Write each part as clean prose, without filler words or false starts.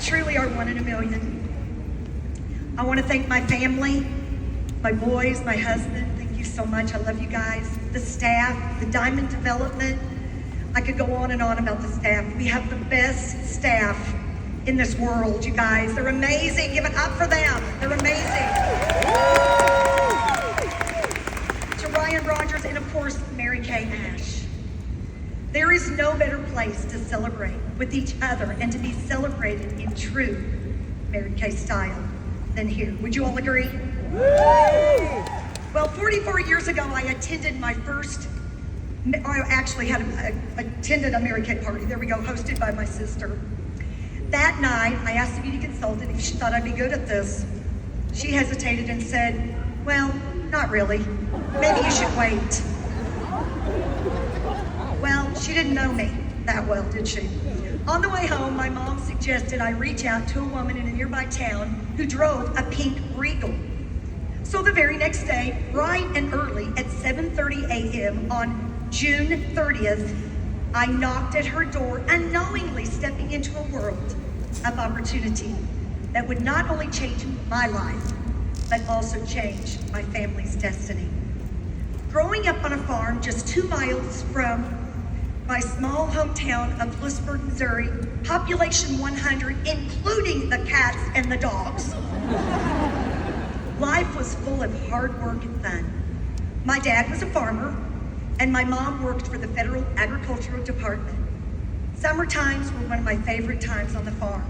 truly are one in a million. I want to thank my family, my boys, my husband. Thank you so much. I love you guys. The staff, the Diamond Development. I could go on and on about the staff. We have the best staff in this world, you guys. They're amazing. Give it up for them. They're amazing. To Ryan Rogers and, of course, Mary Kay Ash. There is no better place to celebrate with each other and to be celebrated in true Mary Kay style than here. Would you all agree? Well, 44 years ago, I attended attended a Mary Kay party. There we go, hosted by my sister. That night, I asked the beauty consultant if she thought I'd be good at this. She hesitated and said, well, not really. Maybe you should wait. Well, she didn't know me that well, did she? On the way home, my mom suggested I reach out to a woman in a nearby town who drove a pink Regal. So the very next day, bright and early at 7:30 a.m. on June 30th, I knocked at her door, unknowingly stepping into a world of opportunity that would not only change my life, but also change my family's destiny. Growing up on a farm just 2 miles from my small hometown of Lewisburg, Missouri, population 100, including the cats and the dogs, life was full of hard work and fun. My dad was a farmer, and my mom worked for the Federal Agricultural Department. Summer times were one of my favorite times on the farm.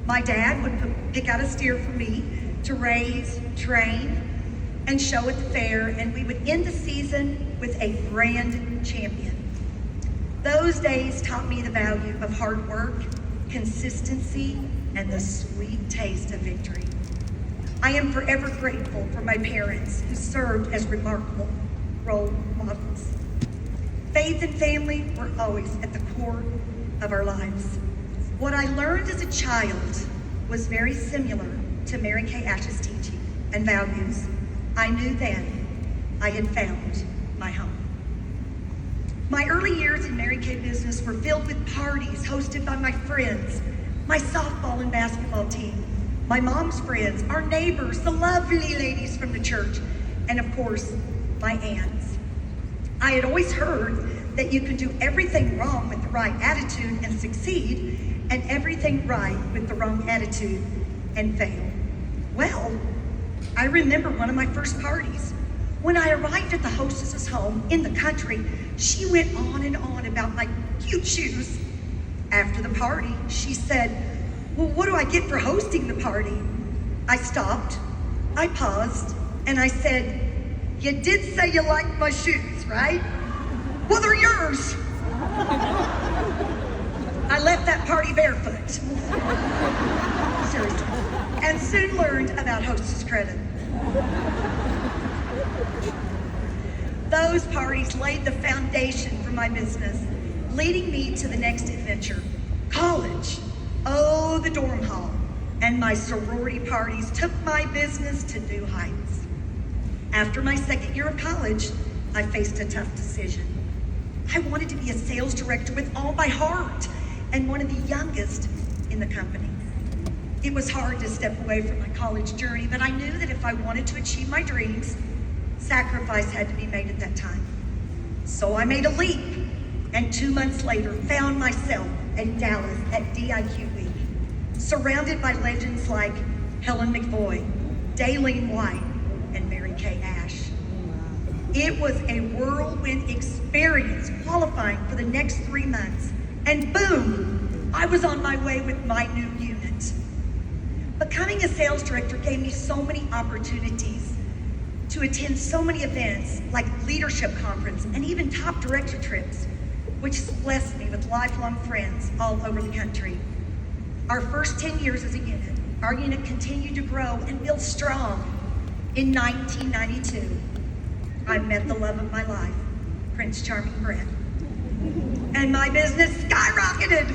My dad would pick out a steer for me to raise, train, and show at the fair, and we would end the season with a grand champion. Those days taught me the value of hard work, consistency, and the sweet taste of victory. I am forever grateful for my parents who served as remarkable role models. Faith and family were always at the core of our lives. What I learned as a child was very similar to Mary Kay Ash's teaching and values. I knew then I had found my home. My early years in Mary Kay business were filled with parties hosted by my friends, my softball and basketball team, my mom's friends, our neighbors, the lovely ladies from the church, and of course, my aunts. I had always heard that you can do everything wrong with the right attitude and succeed, and everything right with the wrong attitude and fail. Well, I remember one of my first parties. When I arrived at the hostess's home in the country, she went on and on about my cute shoes. After the party, she said, well, what do I get for hosting the party? I stopped, I paused, and I said, you did say you liked my shoes, right? Well, they're yours. I left that party barefoot. Seriously. And soon learned about hostess credit. Those parties laid the foundation for my business, leading me to the next adventure, college. Oh, the dorm hall and my sorority parties took my business to new heights. After my second year of college, I faced a tough decision. I wanted to be a sales director with all my heart and one of the youngest in the company. It was hard to step away from my college journey, but I knew that if I wanted to achieve my dreams, sacrifice had to be made at that time. So I made a leap, and 2 months later found myself in Dallas at DIQ Week, surrounded by legends like Helen McVoy, Daylene White, and Mary Kay Ash. It was a whirlwind experience qualifying for the next 3 months, and boom, I was on my way with my new unit. Becoming a sales director gave me so many opportunities to attend so many events like leadership conference and even top director trips, which blessed me with lifelong friends all over the country. Our first 10 years as a unit, our unit continued to grow and build strong. In 1992, I met the love of my life, Prince Charming Brett, and my business skyrocketed.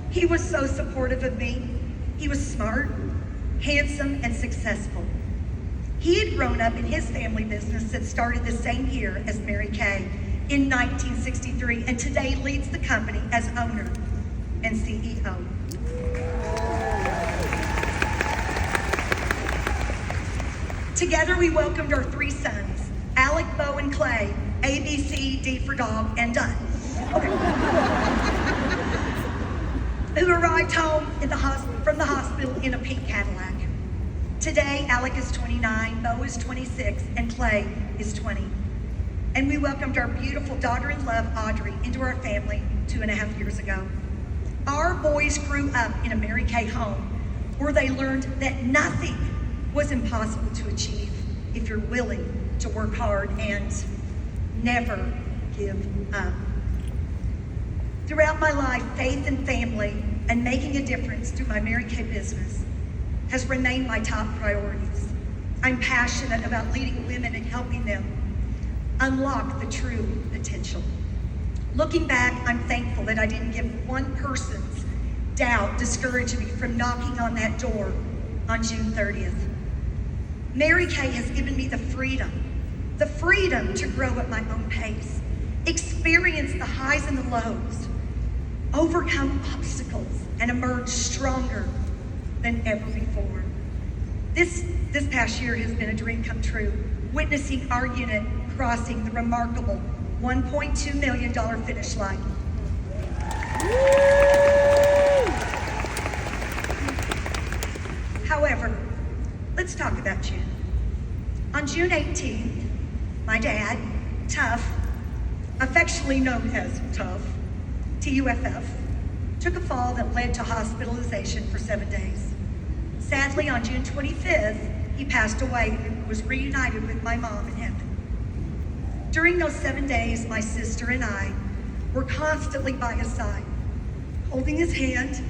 He was so supportive of me. He was smart, handsome, and successful. He had grown up in his family business that started the same year as Mary Kay in 1963, and today leads the company as owner and CEO. Together we welcomed our 3 sons, Alec, Bo, and Clay, A, B, C, D for dog, and done. Okay. Who arrived home from the hospital in a pink Cadillac. Today, Alec is 29, Bo is 26, and Clay is 20. And we welcomed our beautiful daughter-in-love, Audrey, into our family 2.5 years ago. Our boys grew up in a Mary Kay home where they learned that nothing was impossible to achieve if you're willing to work hard and never give up. Throughout my life, faith and family and making a difference through my Mary Kay business has remained my top priorities. I'm passionate about leading women and helping them unlock the true potential. Looking back, I'm thankful that I didn't give one person's doubt discourage me from knocking on that door on June 30th. Mary Kay has given me the freedom to grow at my own pace, experience the highs and the lows, overcome obstacles, and emerge stronger than ever before. This past year has been a dream come true, witnessing our unit crossing the remarkable $1.2 million finish line. However, let's talk about June. On June 18th, my dad, Tough, affectionately known as Tough, TUFF, took a fall that led to hospitalization for 7 days. Sadly, on June 25th, he passed away and was reunited with my mom in heaven. During those 7 days, my sister and I were constantly by his side, holding his hand,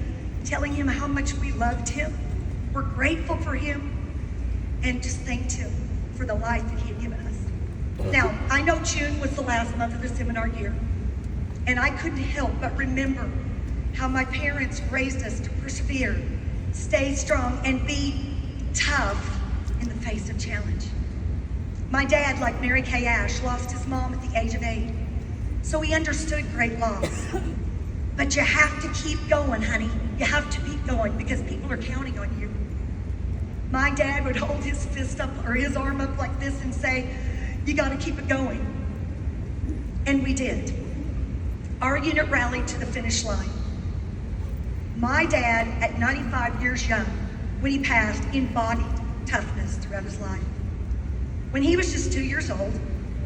telling him how much we loved him, we're grateful for him, and just thanked him for the life that he had given us. Now, I know June was the last month of the seminar year, and I couldn't help but remember how my parents raised us to persevere, stay strong, and be tough in the face of challenge. My dad, like Mary Kay Ash, lost his mom at the age of 8, so he understood great loss. But you have to keep going, honey. You have to keep going because people are counting on you. My dad would hold his fist up or his arm up like this and say, you gotta keep it going. And we did. Our unit rallied to the finish line. My dad, at 95 years young, when he passed, embodied toughness throughout his life. When he was just 2 years old,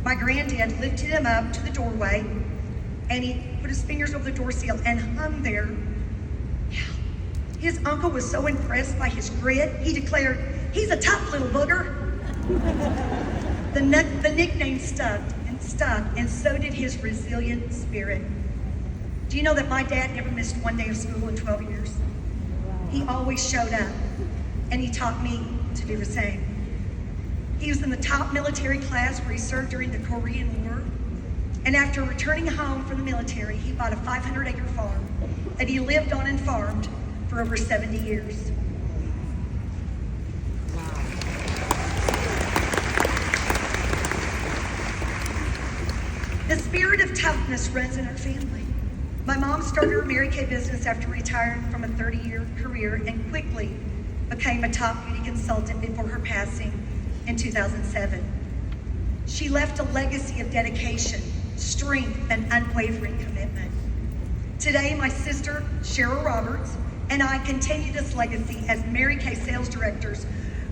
my granddad lifted him up to the doorway and he put his fingers over the door seal and hung there. His uncle was so impressed by his grit, he declared, he's a tough little booger. The nickname stuck, and so did his resilient spirit. Do you know that my dad never missed 1 day of school in 12 years? He always showed up, and he taught me to do the same. He was in the top military class where he served during the Korean War, and after returning home from the military, he bought a 500-acre farm that he lived on and farmed for over 70 years. The spirit of toughness runs in our family. My mom started her Mary Kay business after retiring from a 30-year career and quickly became a top beauty consultant before her passing in 2007. She left a legacy of dedication, strength, and unwavering commitment. Today, my sister, Cheryl Roberts, and I continue this legacy as Mary Kay sales directors,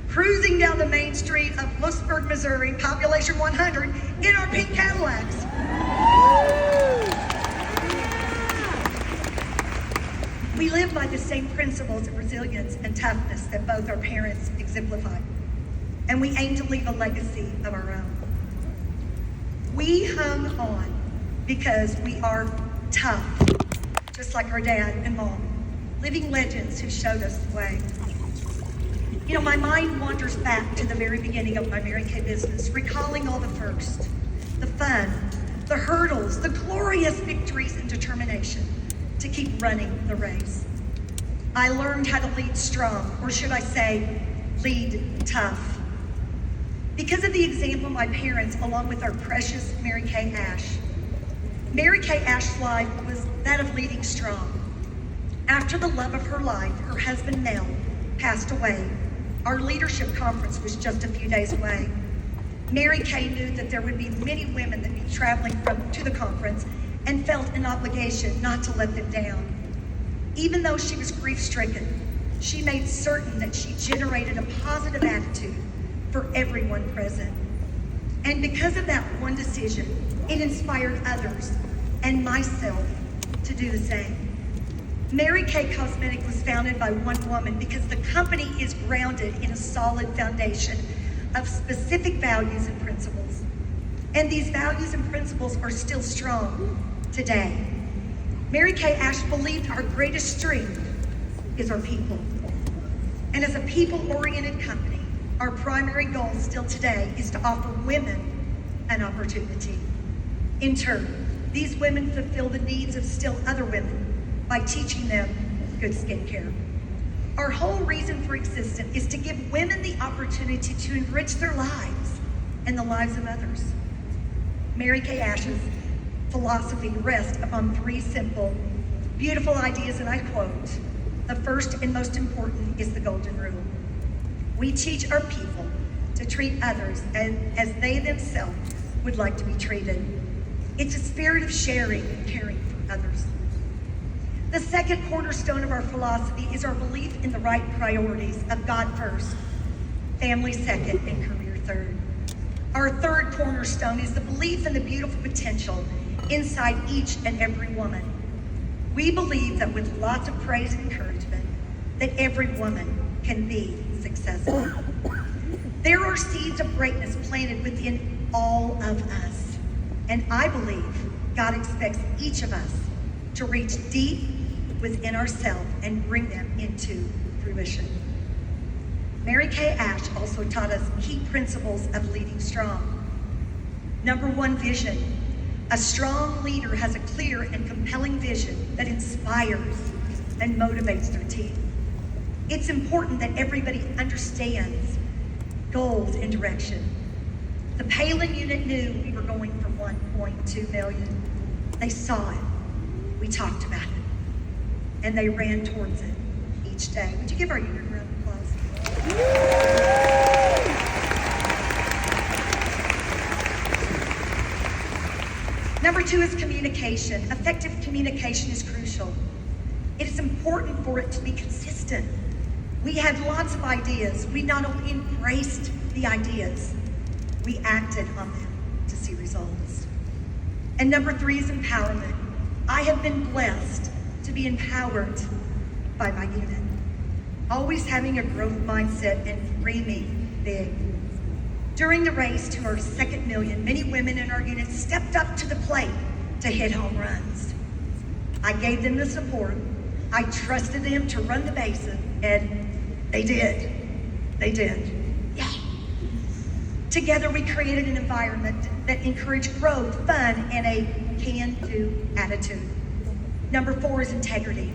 cruising down the main street of Lewisburg, Missouri, population 100, in our pink Cadillacs. We live by the same principles of resilience and toughness that both our parents exemplified, and we aim to leave a legacy of our own. We hung on because we are tough, just like our dad and mom, living legends who showed us the way. You know, my mind wanders back to the very beginning of my Mary Kay business, recalling all the firsts, the fun, the hurdles, the glorious victories and determination to keep running the race. I learned how to lead strong, or should I say, lead tough. Because of the example of my parents, along with our precious Mary Kay Ash. Mary Kay Ash's life was that of leading strong. After the love of her life, her husband Mel, passed away, our leadership conference was just a few days away. Mary Kay knew that there would be many women that would be traveling to the conference and felt an obligation not to let them down. Even though she was grief-stricken, she made certain that she generated a positive attitude for everyone present. And because of that one decision, it inspired others and myself to do the same. Mary Kay Cosmetic was founded by one woman because the company is grounded in a solid foundation of specific values and principles. And these values and principles are still strong today. Mary Kay Ash believed our greatest strength is our people. And as a people-oriented company, our primary goal still today is to offer women an opportunity. In turn, these women fulfill the needs of still other women by teaching them good skincare. Our whole reason for existence is to give women the opportunity to enrich their lives and the lives of others. Mary Kay Ash's philosophy rests upon three simple, beautiful ideas, and I quote, "The first and most important is the golden rule. We teach our people to treat others as they themselves would like to be treated. It's a spirit of sharing and caring for others." The second cornerstone of our philosophy is our belief in the right priorities of God first, family second, and career third. Our third cornerstone is the belief in the beautiful potential inside each and every woman. We believe that with lots of praise and encouragement, that every woman can be successful. There are seeds of greatness planted within all of us, and I believe God expects each of us to reach deep within ourselves and bring them into fruition. Mary Kay Ash also taught us key principles of leading strong. Number one, vision. A strong leader has a clear and compelling vision that inspires and motivates their team. It's important that everybody understands goals and direction. The Palen unit knew we were going for 1.2 million. They saw it. We talked about it. And they ran towards it each day. Would you give our unit a round of applause? Number two is communication. Effective communication is crucial. It is important for it to be consistent. We had lots of ideas. We not only embraced the ideas, we acted on them to see results. And number three is empowerment. I have been blessed to be empowered by my unit, always having a growth mindset and dreaming big. During the race to our second million, many women in our unit stepped up to the plate to hit home runs. I gave them the support. I trusted them to run the bases, and they did. They did. Yeah. Together we created an environment that encouraged growth, fun, and a can-do attitude. Number four is integrity.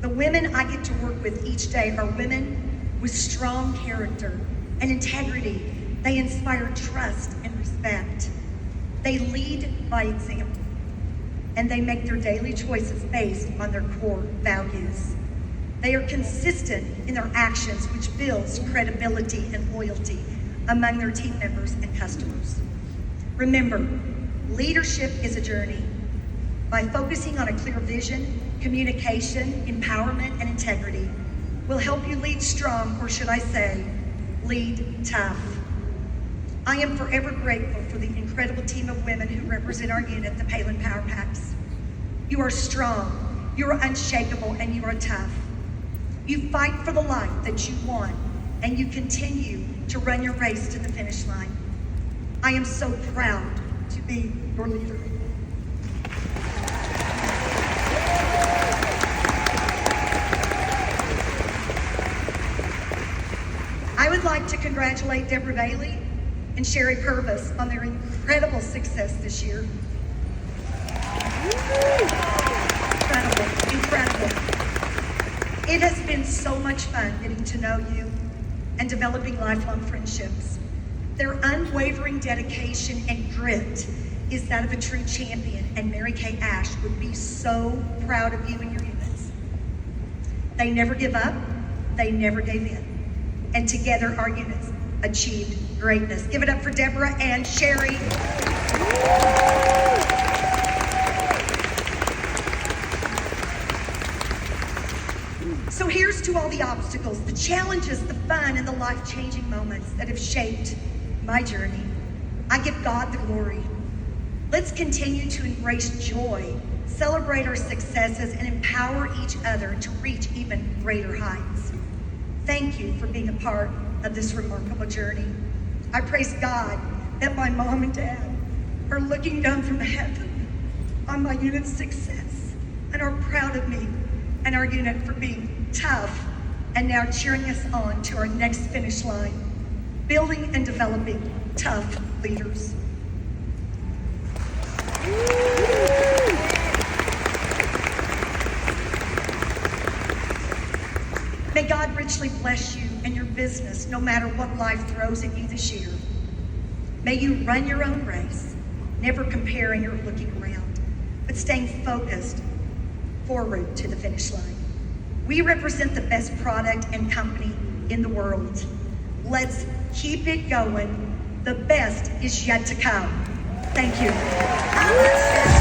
The women I get to work with each day are women with strong character and integrity. They inspire trust and respect. They lead by example, and they make their daily choices based on their core values. They are consistent in their actions, which builds credibility and loyalty among their team members and customers. Remember, leadership is a journey. By focusing on a clear vision, communication, empowerment, and integrity will help you lead strong, or should I say, lead tough. I am forever grateful for the incredible team of women who represent our unit, the Palen Power Packs. You are strong, you are unshakable, and you are tough. You fight for the life that you want, and you continue to run your race to the finish line. I am so proud to be your leader. I would like to congratulate Deborah Bailey and Sherry Purvis on their incredible success this year. Incredible. It has been so much fun getting to know you and developing lifelong friendships. Their unwavering dedication and grit is that of a true champion, and Mary Kay Ash would be so proud of you and your units. They never give up, they never gave in, and together our units achieved greatness. Give it up for Deborah and Sherry. So here's to all the obstacles, the challenges, the fun, and the life-changing moments that have shaped my journey. I give God the glory. Let's continue to embrace joy, celebrate our successes, and empower each other to reach even greater heights. Thank you for being a part of this remarkable journey. I praise God that my mom and dad are looking down from heaven on my unit's success and are proud of me and our unit for being tough and now cheering us on to our next finish line, building and developing tough leaders. May God richly bless you and your business no matter what life throws at you this year. May you run your own race, never comparing or looking around, but staying focused forward to the finish line. We represent the best product and company in the world. Let's keep it going. The best is yet to come. Thank you.